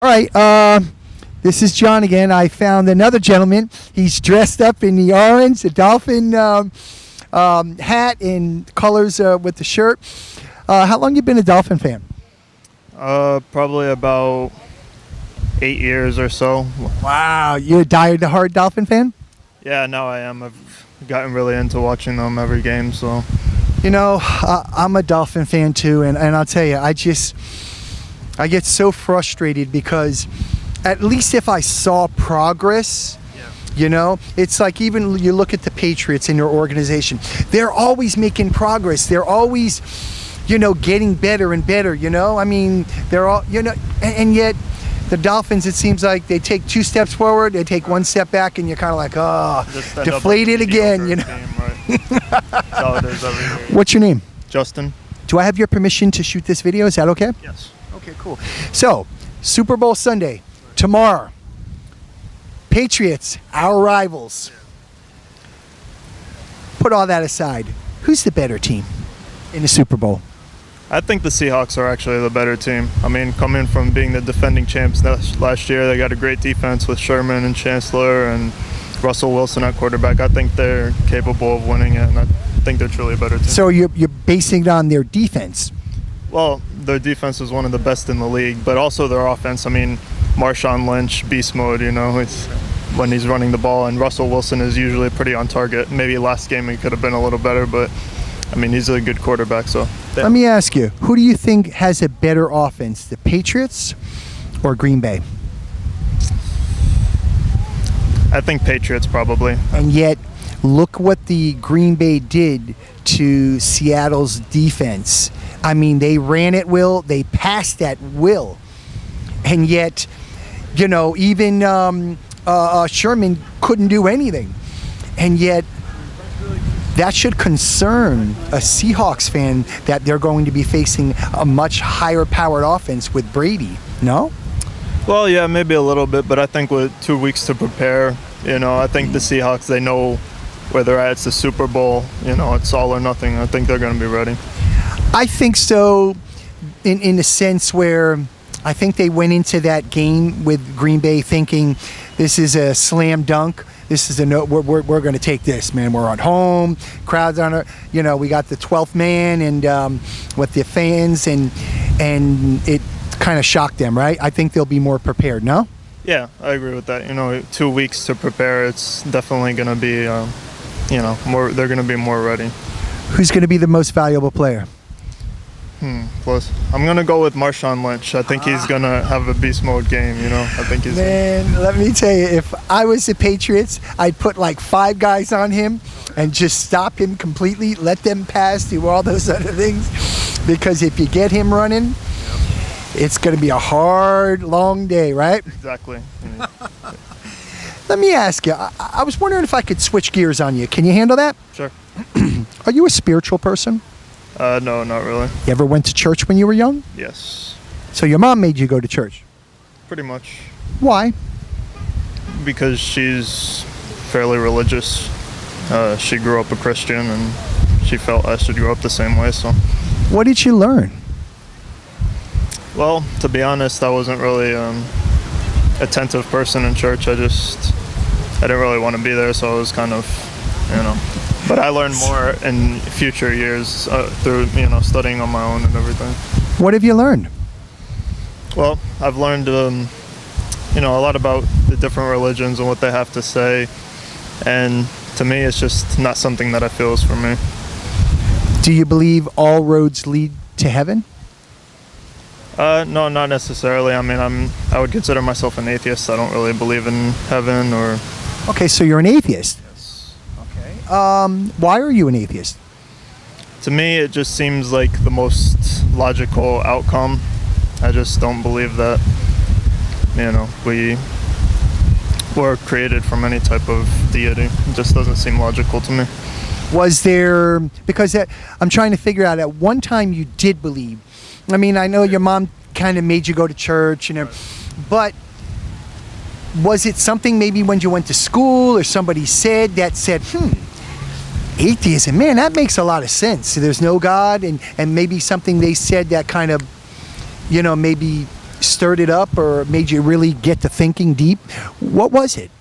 right, this is John again. I found another gentleman. He's dressed up in the orange, the dolphin hat and colors with the shirt. How long you been a Dolphin fan? Probably about 8 years or so. Wow, you're a die-hard Dolphin fan? Yeah, now I am. I've gotten really into watching them every game, so. You know, I'm a Dolphin fan too, and I'll tell you, I get so frustrated because at least if I saw progress, you know, it's like even you look at the Patriots in their organization, they're always making progress. They're always, you know, getting better and better, you know? I mean, they're all, you know, and yet the Dolphins, it seems like they take 2 steps forward, they take 1 step back, and you're kind of like, oh, deflated again, you know? Team, right? That's how it is every year. What's your name? Justin. Do I have your permission to shoot this video? Is that okay? Yes. Okay, cool. So, Super Bowl Sunday, tomorrow. Patriots, our rivals. Put all that aside. Who's the better team in the Super Bowl? I think the Seahawks are actually the better team. I mean, coming from being the defending champs last year, they got a great defense with Sherman and Chancellor and Russell Wilson at quarterback. I think they're capable of winning it, and I think they're truly a better team. So you're basing it on their defense? Well, their defense is one of the best in the league, but also their offense. I mean, Marshawn Lynch, beast mode, you know, when he's running the ball, and Russell Wilson is usually pretty on target. Maybe last game he could have been a little better, but I mean, he's a good quarterback. So let me ask you, who do you think has a better offense, the Patriots or Green Bay? I think Patriots probably. And yet, look what the Green Bay did to Seattle's defense. I mean, they ran at will, they passed at will, and yet, you know, even Sherman couldn't do anything. And yet, that should concern a Seahawks fan that they're going to be facing a much higher powered offense with Brady, no? Well, yeah, maybe a little bit, but I think with 2 weeks to prepare, you know, I think the Seahawks, they know where they're at. It's the Super Bowl, you know, it's all or nothing. I think they're going to be ready. I think so, in a sense where I think they went into that game with Green Bay thinking this is a slam dunk. This is we're going to take this, man. We're at home, crowds on it. You know, we got the 12th man and with the fans, and it kind of shocked them, right? I think they'll be more prepared, no? Yeah, I agree with that. You know, 2 weeks to prepare, it's definitely going to be, you know, more. They're going to be more ready. Who's going to be the most valuable player? Close. I'm going to go with Marshawn Lynch. I think he's going to have a beast mode game, you know. I think he's... Man, let me tell you, if I was the Patriots, I'd put like 5 guys on him and just stop him completely, let them pass, do all those other things. Because if you get him running, it's going to be a hard, long day, right? Exactly. Let me ask you, I was wondering if I could switch gears on you. Can you handle that? Sure. Are you a spiritual person? No, not really. You ever went to church when you were young? Yes. So your mom made you go to church? Pretty much. Why? Because she's fairly religious. She grew up a Christian, and she felt I should grow up the same way, so. What did you learn? Well, to be honest, I wasn't really attentive person in church. I didn't really want to be there, so I was kind of, you know. But I learned more in future years through, you know, studying on my own and everything. What have you learned? Well, I've learned, you know, a lot about the different religions and what they have to say. And to me, it's just not something that I feel is for me. Do you believe all roads lead to heaven? No, not necessarily. I mean, I would consider myself an atheist. I don't really believe in heaven or... Okay, so you're an atheist. Why are you an atheist? To me, it just seems like the most logical outcome. I just don't believe that, you know, we were created from any type of deity. It just doesn't seem logical to me. Was there, because I'm trying to figure out, at one time you did believe. I mean, I know your mom kind of made you go to church, but was it something maybe when you went to school or somebody said, atheism, man, that makes a lot of sense. There's no God, and maybe something they said that kind of, you know, maybe stirred it up or made you really get to thinking deep? What was it?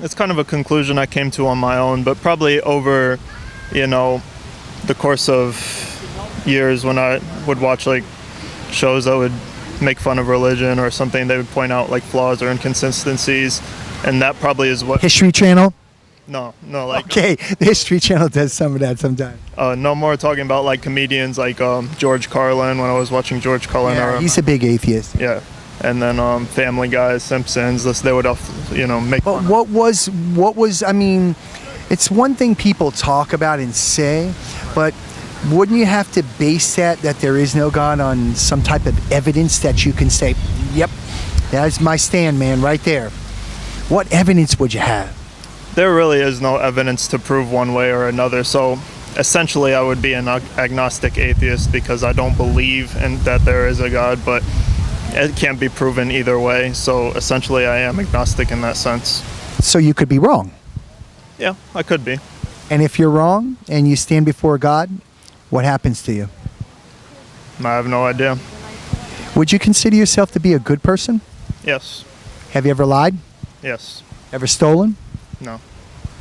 It's kind of a conclusion I came to on my own, but probably over, the course of years when I would watch like shows that would make fun of religion or something, they would point out like flaws or inconsistencies, and that probably is what. History Channel? No, like. Okay, the History Channel does some of that sometimes. No, more talking about like comedians like George Carlin. When I was watching George Carlin, Yeah, he's a big atheist. yeah, and then Family Guy, Simpsons. They would make. But fun what was? I mean, it's one thing people talk about and say, but wouldn't you have to base that there is no God on some type of evidence that you can say, yep, that's my stand, man, right there? What evidence would you have? There really is no evidence to prove one way or another. So essentially, I would be an agnostic atheist because I don't believe in that there is a God, but it can't be proven either way. So essentially, I am agnostic in that sense. So you could be wrong. Yeah, I could be. And if you're wrong and you stand before God, what happens to you? I have no idea. Would you consider yourself to be a good person? Yes. Have you ever lied? Yes. Ever stolen? No.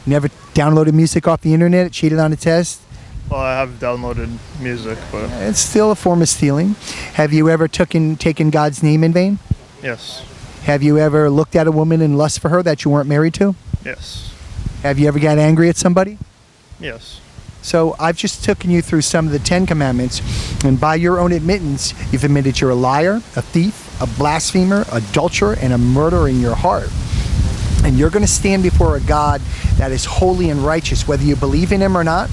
Never downloaded music off the internet, cheated on a test? Well, I have downloaded music, but It's still a form of stealing. Have you ever taken God's name in vain? yes. Have you ever looked at a woman and lust for her that you weren't married to? Yes. Have you ever got angry at somebody? Yes. So I've just taken you through some of the 10 commandments, and by your own admittance, you've admitted you're a liar, a thief, a blasphemer, adulterer, and a murderer in your heart. And you're going to stand before a God that is holy and righteous, whether you believe in him or not.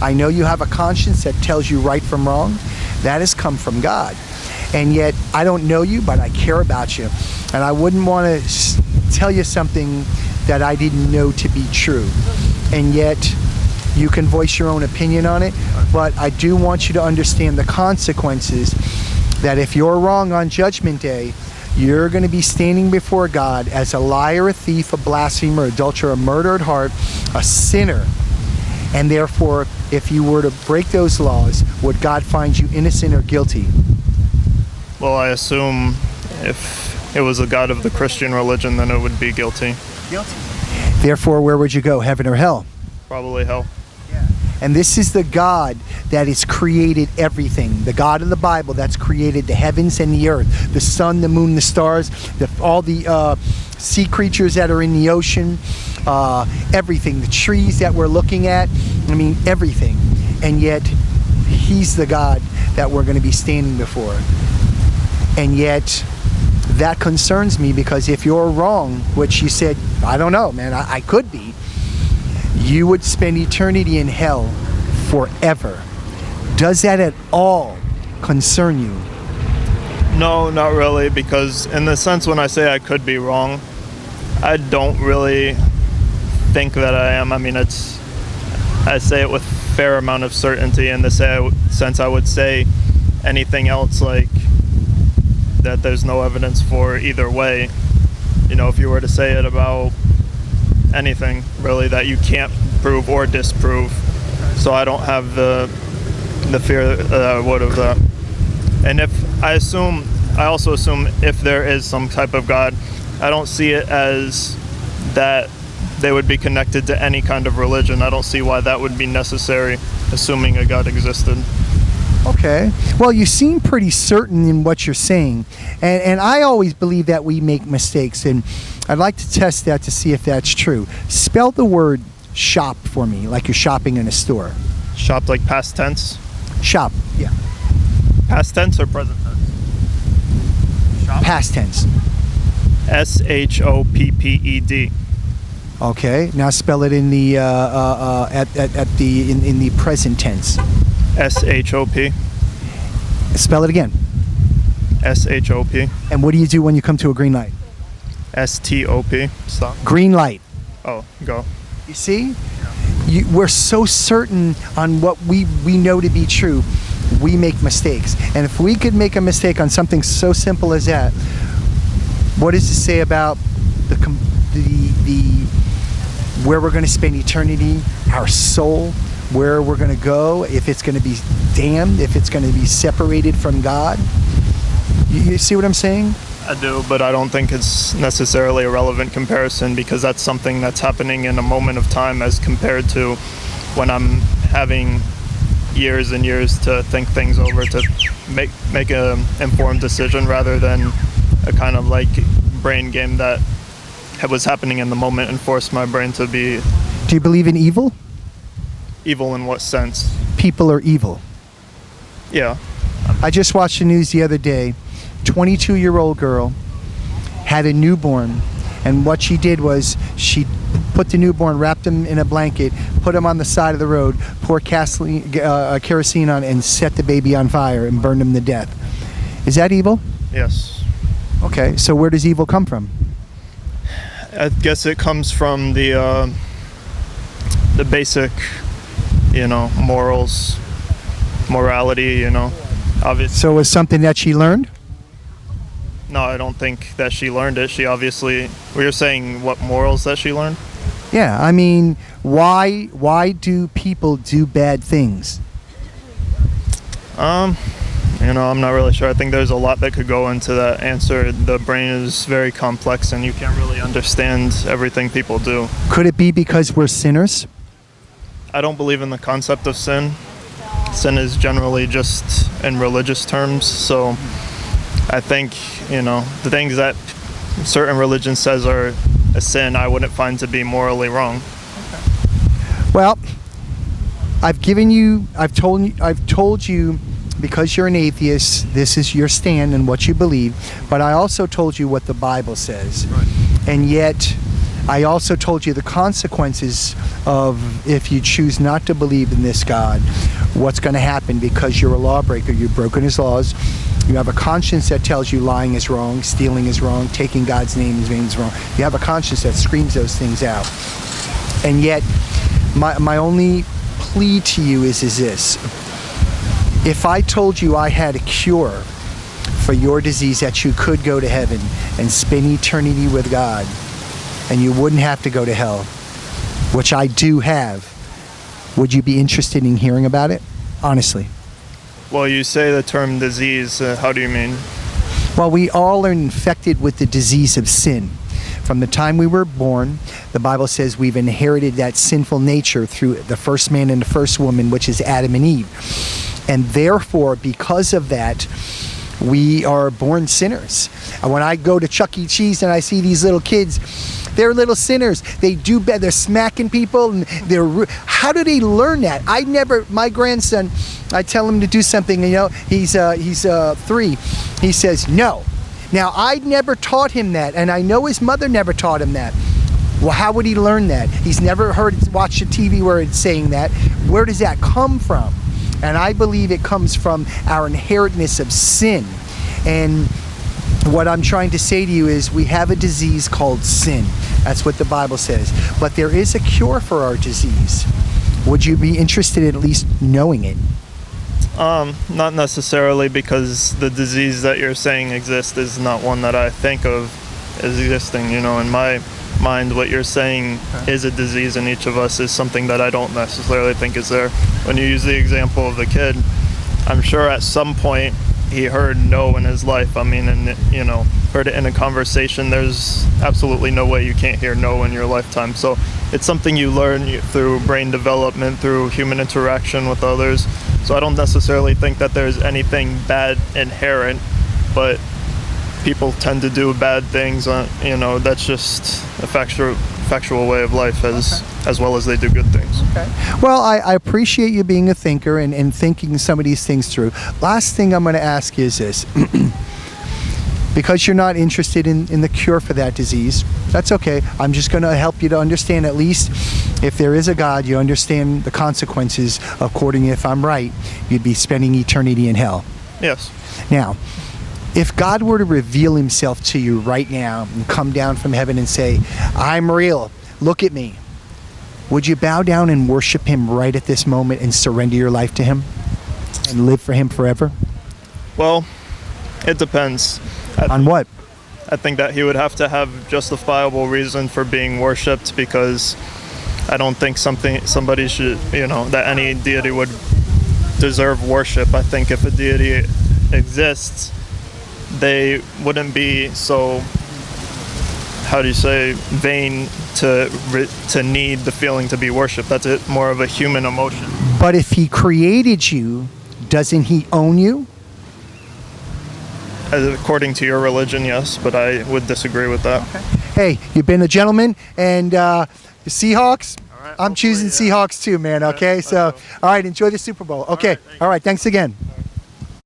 I know you have a conscience that tells you right from wrong. That has come from God. And yet, I don't know you, but I care about you. And I wouldn't want to tell you something that I didn't know to be true. And yet, you can voice your own opinion on it. But I do want you to understand the consequences that if you're wrong on Judgment Day, you're going to be standing before God as a liar, a thief, a blasphemer, adulterer, a murderer at heart, a sinner. And therefore, if you were to break those laws, would God find you innocent or guilty? Well, I assume if it was a God of the Christian religion, then it would be guilty. Guilty. Therefore, where would you go, heaven or hell? Probably hell. And this is the God that has created everything. The God of the Bible that's created the heavens and the earth, the sun, the moon, the stars, all the sea creatures that are in the ocean, everything, the trees that we're looking at, I mean, everything. And yet, he's the God that we're going to be standing before. And yet, that concerns me because if you're wrong, which you said, I don't know, man, I could be, you would spend eternity in hell forever. Does that at all concern you? No, not really, because in the sense when I say I could be wrong, I don't really think that I am. I mean, I say it with a fair amount of certainty in the sense I would say anything else like that there's no evidence for either way. If you were to say it about anything really that you can't prove or disprove. So I don't have the fear that I would of that. And I also assume if there is some type of God, I don't see it as that they would be connected to any kind of religion. I don't see why that would be necessary, assuming a God existed. Okay. Well, you seem pretty certain in what you're saying. And I always believe that we make mistakes. And I'd like to test that to see if that's true. Spell the word shop for me, like you're shopping in a store. Shop like past tense? Shop, yeah. Past tense or present tense? Shop? Past tense. SHOPPED. Okay. Now spell it in the in the present tense. SHOP. Spell it again. SHOP. And what do you do when you come to a green light? STOP. Stop. Green light. Oh, go. You see? We're so certain on what we know to be true, we make mistakes. And if we could make a mistake on something so simple as that, what does it say about the where we're going to spend eternity, our soul, where we're going to go, if it's going to be damned, if it's going to be separated from God? You see what I'm saying? I do, but I don't think it's necessarily a relevant comparison because that's something that's happening in a moment of time as compared to when I'm having years and years to think things over, to make a informed decision rather than a kind of like brain game that was happening in the moment and forced my brain to be. Do you believe in evil? Evil in what sense? People are evil. Yeah. I just watched the news the other day. 22-year-old girl had a newborn, and what she did was she put the newborn, wrapped him in a blanket, put him on the side of the road, poured kerosene on, and set the baby on fire and burned him to death. Is that evil? Yes. Okay, so where does evil come from? I guess it comes from the basic, morals, morality, obviously. So it was something that she learned? No, I don't think that she learned it. She obviously, we were saying what morals that she learned? Yeah, I mean, why do people do bad things? I'm not really sure. I think there's a lot that could go into that answer. The brain is very complex and you can't really understand everything people do. Could it be because we're sinners? I don't believe in the concept of sin. Sin is generally just in religious terms, so I think, the things that certain religion says are a sin, I wouldn't find to be morally wrong. Well, I've told you, because you're an atheist, this is your stand and what you believe, but I also told you what the Bible says. Right. And yet, I also told you the consequences of if you choose not to believe in this God, what's going to happen because you're a lawbreaker, you've broken his laws. You have a conscience that tells you lying is wrong, stealing is wrong, taking God's name is wrong. You have a conscience that screams those things out. And yet, my only plea to you is this. If I told you I had a cure for your disease, that you could go to heaven and spend eternity with God, and you wouldn't have to go to hell, which I do have, would you be interested in hearing about it? Honestly. Well, you say the term disease. How do you mean? Well, we all are infected with the disease of sin. From the time we were born, the Bible says we've inherited that sinful nature through the first man and the first woman, which is Adam and Eve. And therefore, because of that, we are born sinners. And when I go to Chuck E. Cheese and I see these little kids, they're little sinners. They do bad. They're smacking people, and how do they learn that? My grandson, I tell him to do something, he's 3. He says, no. Now, I never taught him that, and I know his mother never taught him that. Well, how would he learn that? He's never watched a TV where it's saying that. Where does that come from? And I believe it comes from our inheritance of sin. And what I'm trying to say to you is we have a disease called sin. That's what the Bible says. But there is a cure for our disease. Would you be interested in at least knowing it? Not necessarily, because the disease that you're saying exists is not one that I think of as existing. In my mind, what you're saying is a disease in each of us is something that I don't necessarily think is there. When you use the example of the kid, I'm sure at some point he heard no in his life. I mean, and heard it in a conversation. There's absolutely no way you can't hear no in your lifetime. So it's something you learn through brain development, through human interaction with others. So I don't necessarily think that there's anything bad inherent, but people tend to do bad things. That's just a factual way of life as well as they do good things. Okay. Well, I appreciate you being a thinker and thinking some of these things through. Last thing I'm going to ask you is this. Because you're not interested in the cure for that disease, that's okay. I'm just going to help you to understand, at least if there is a God, you understand the consequences. According, if I'm right, you'd be spending eternity in hell. Yes. Now, if God were to reveal himself to you right now and come down from heaven and say, I'm real, look at me, would you bow down and worship him right at this moment and surrender your life to him and live for him forever? Well, it depends. On what? I think that he would have to have justifiable reason for being worshipped, because I don't think somebody should, that any deity would deserve worship. I think if a deity exists, they wouldn't be so, how do you say, vain to need the feeling to be worshipped. That's more of a human emotion. But if he created you, doesn't he own you? According to your religion, yes, but I would disagree with that. Okay. Hey, you've been a gentleman, and the Seahawks. All right, I'm choosing Seahawks too, man. Okay, so all right, enjoy the Super Bowl. Okay, all right, thanks again.